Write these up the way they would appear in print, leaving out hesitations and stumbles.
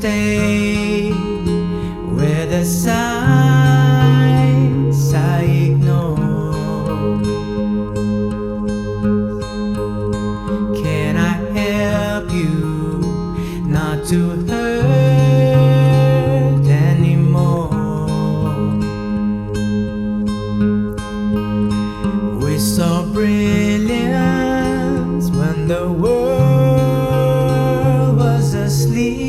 stay where the signs I ignore. Can I help you not to hurt anymore? We saw brilliance when the world was asleep.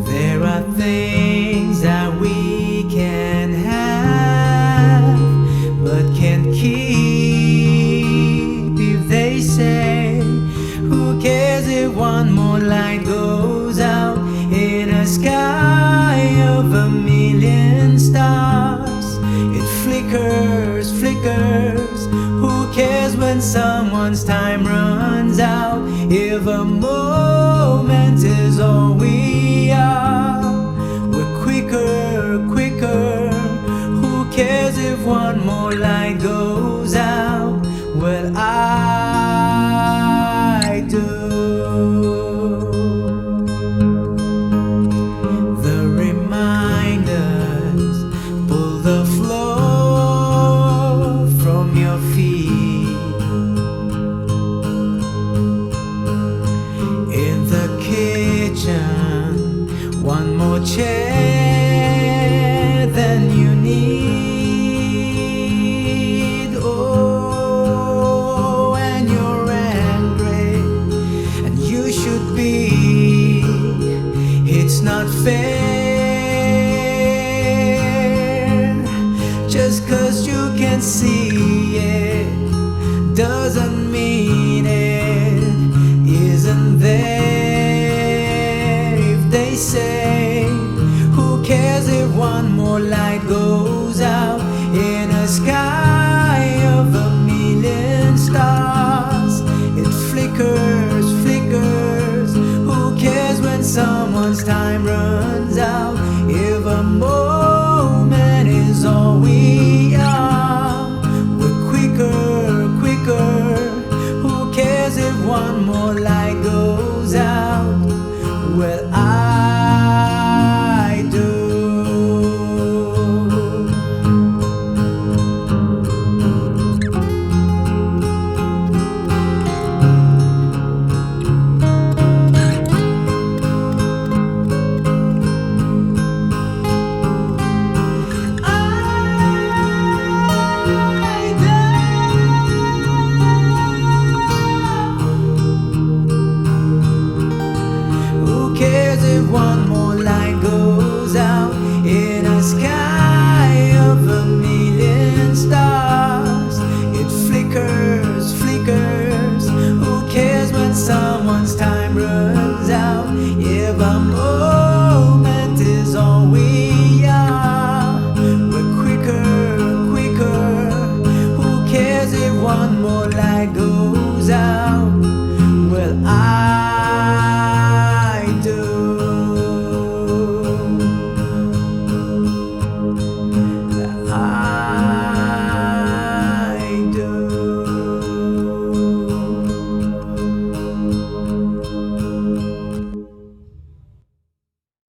There are things that we can have but can't keep. If they say, who cares if one more light goes out in a sky of a million stars? It flickers, flickers. Who cares when someone's time runs out? If a moment is all we are, we're quicker, quicker. Who cares if one more light goes out? Well, I do. The reminders pull the floor from your feet. In the kitchen, one more chair than you need. Oh, and you're angry, and you should be. It's not fair. Just 'cause you can see it doesn't mean it isn't there. If they say, who cares if one more light goes out in a sky of a million stars? It flickers, flickers. Who cares when someone's time runs